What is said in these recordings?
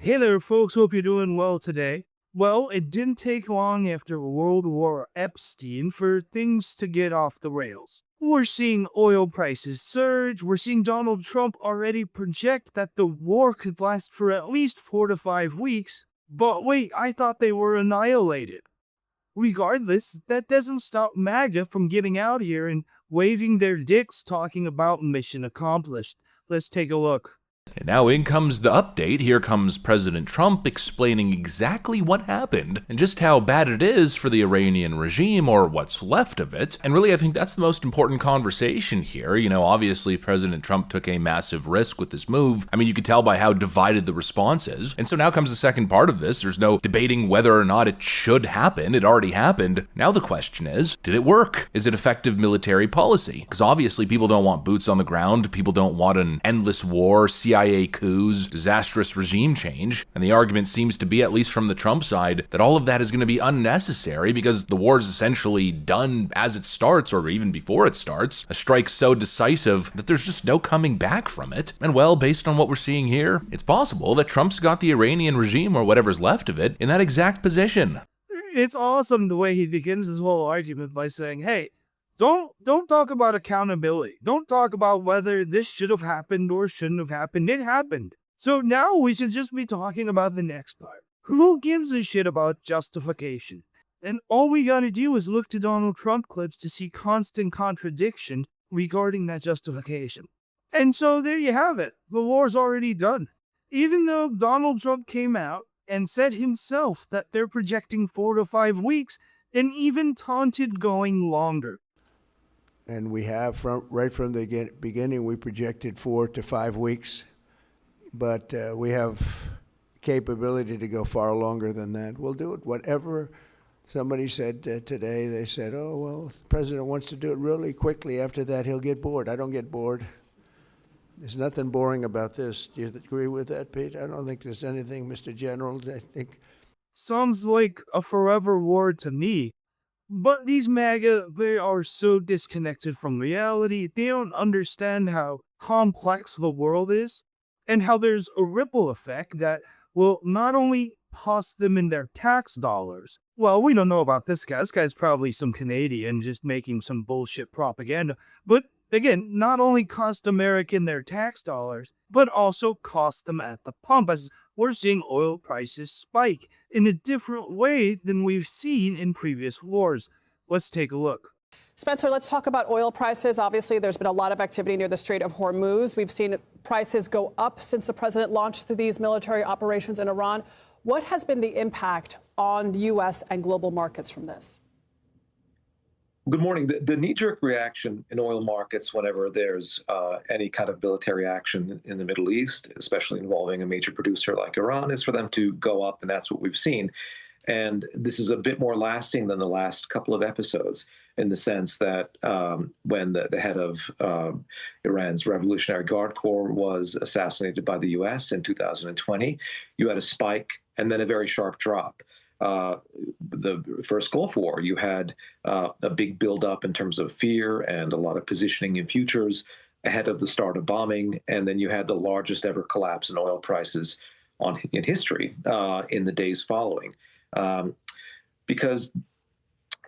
Hey there, folks. Hope you're doing well today. Well, it didn't take long after World War Epstein for things to get off the rails. We're seeing oil prices surge. We're seeing Donald Trump already project that the war could last for at least 4 to 5 weeks. But wait, I thought they were annihilated. Regardless, that doesn't stop MAGA from getting out here and waving their dicks talking about mission accomplished. Let's take a look. And now in comes the update. Here comes President Trump explaining exactly what happened and just how bad it is for the Iranian regime, or what's left of it. And really, I think that's the most important conversation here. Obviously, President Trump took a massive risk with this move. I mean, you could tell by how divided the response is. And so now comes the second part of this. There's no debating whether or not it should happen. It already happened. Now the question is, did it work? Is it effective military policy? Because obviously, people don't want boots on the ground. People don't want an endless war, CIA coups, disastrous regime change, and the argument seems to be, at least from the Trump side, that all of that is going to be unnecessary because the war is essentially done as it starts, or even before it starts. A strike so decisive that there's just no coming back from it. And well, based on what we're seeing here, it's possible that Trump's got the Iranian regime, or whatever's left of it, in that exact position. It's awesome the way he begins his whole argument by saying, hey, don't talk about accountability. Don't talk about whether this should have happened or shouldn't have happened. It happened. So now we should just be talking about the next part. Who gives a shit about justification? And all we gotta do is look to Donald Trump clips to see constant contradiction regarding that justification. And so there you have it. The war's already done. Even though Donald Trump came out and said himself that they're projecting 4 to 5 weeks, and even taunted going longer. And we have, right from the beginning, we projected 4 to 5 weeks, but we have capability to go far longer than that. We'll do it. Whatever somebody said today, they said, oh, well, the president wants to do it really quickly. After that, he'll get bored. I don't get bored. There's nothing boring about this. Do you agree with that, Pete? I don't think there's anything, Mr. General. I think sounds like a forever war to me. But these MAGA, they are so disconnected from reality. They don't understand how complex the world is and how there's a ripple effect that will not only cost them in their tax dollars. Well, we don't know about this guy. This guy's probably some Canadian just making some bullshit propaganda. But again, not only cost American their tax dollars, but also cost them at the pump, as we're seeing oil prices spike in a different way than we've seen in previous wars. Let's take a look. Spencer, let's talk about oil prices. Obviously, there's been a lot of activity near the Strait of Hormuz. We've seen prices go up since the president launched these military operations in Iran. What has been the impact on U.S. and global markets from this? Good morning. The knee-jerk reaction in oil markets whenever there's any kind of military action in the Middle East, especially involving a major producer like Iran, is for them to go up, and that's what we've seen. And this is a bit more lasting than the last couple of episodes, in the sense that when the head of Iran's Revolutionary Guard Corps was assassinated by the U.S. in 2020, you had a spike and then a very sharp drop. The first Gulf War, you had a big buildup in terms of fear and a lot of positioning in futures ahead of the start of bombing. And then you had the largest ever collapse in oil prices in history in the days following. Because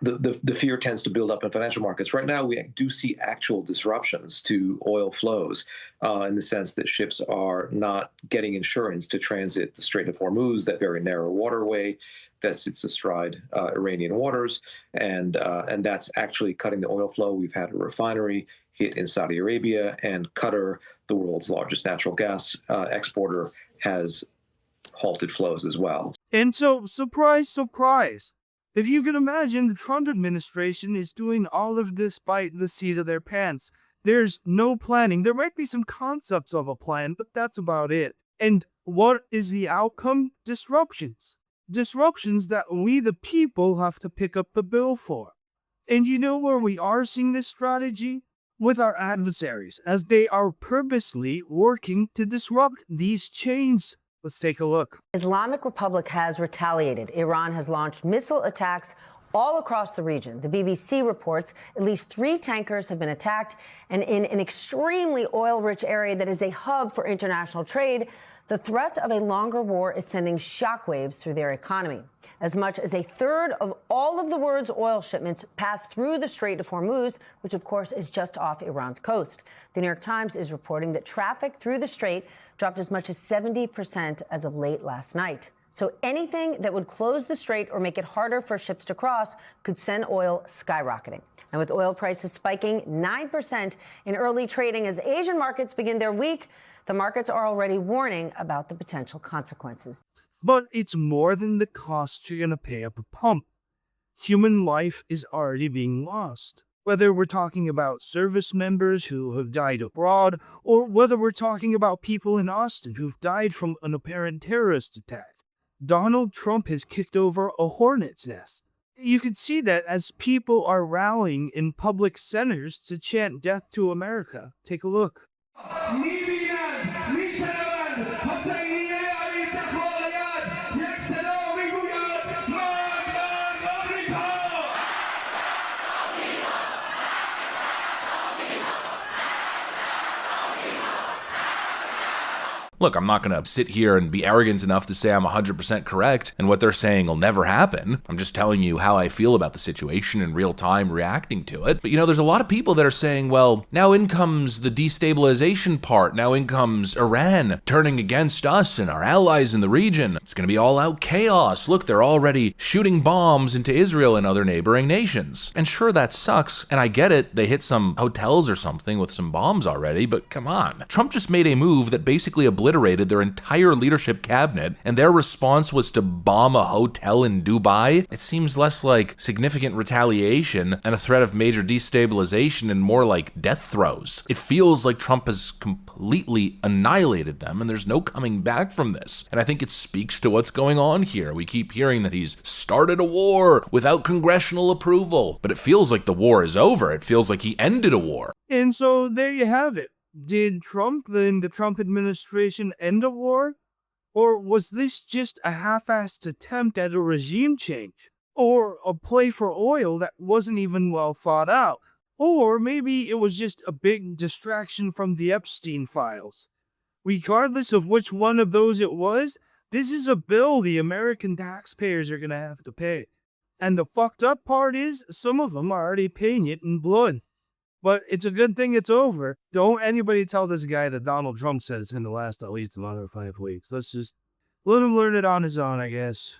the fear tends to build up in financial markets. Right now, we do see actual disruptions to oil flows in the sense that ships are not getting insurance to transit the Strait of Hormuz, that very narrow waterway that sits astride Iranian waters, and that's actually cutting the oil flow. We've had a refinery hit in Saudi Arabia, and Qatar, the world's largest natural gas exporter, has halted flows as well. And so, surprise, surprise. If you can imagine, the Trump administration is doing all of this by the seat of their pants. There's no planning. There might be some concepts of a plan, but that's about it. And what is the outcome? Disruptions. Disruptions that we, the people, have to pick up the bill for. And you know where we are seeing this strategy? With our adversaries, as they are purposely working to disrupt these chains. Let's take a look. Islamic Republic has retaliated. Iran has launched missile attacks all across the region. The BBC reports at least 3 tankers have been attacked, and in an extremely oil-rich area that is a hub for international trade, The threat of a longer war is sending shockwaves through their economy. As much as a third of all of the world's oil shipments pass through the Strait of Hormuz, which of course is just off Iran's coast. The New York Times is reporting that traffic through the strait dropped as much as 70% as of late last night. So anything that would close the strait or make it harder for ships to cross could send oil skyrocketing. And with oil prices spiking 9% in early trading as Asian markets begin their week, the markets are already warning about the potential consequences. But it's more than the cost you're going to pay up a pump. Human life is already being lost. Whether we're talking about service members who have died abroad, or whether we're talking about people in Austin who've died from an apparent terrorist attack, Donald Trump has kicked over a hornet's nest. You can see that as people are rallying in public centers to chant death to America. Take a look. Look, I'm not going to sit here and be arrogant enough to say I'm 100% correct and what they're saying will never happen. I'm just telling you how I feel about the situation in real time, reacting to it. But there's a lot of people that are saying, well, now in comes the destabilization part. Now in comes Iran turning against us and our allies in the region. It's going to be all out chaos. Look, they're already shooting bombs into Israel and other neighboring nations. And sure, that sucks. And I get it. They hit some hotels or something with some bombs already, but come on. Trump just made a move that basically obliterated their entire leadership cabinet, and their response was to bomb a hotel in Dubai. It seems less like significant retaliation and a threat of major destabilization and more like death throes. It feels like Trump has completely annihilated them, and there's no coming back from this. And I think it speaks to what's going on here. We keep hearing that he's started a war without congressional approval, but it feels like the war is over. It feels like he ended a war. And so there you have it. Did Trump, the Trump administration, end a war? Or was this just a half-assed attempt at a regime change? Or a play for oil that wasn't even well thought out? Or maybe it was just a big distraction from the Epstein files? Regardless of which one of those it was, this is a bill the American taxpayers are going to have to pay. And the fucked up part is, some of them are already paying it in blood. But it's a good thing it's over. Don't anybody tell this guy that Donald Trump said it's going to last at least another 5 weeks. Let's just let him learn it on his own, I guess.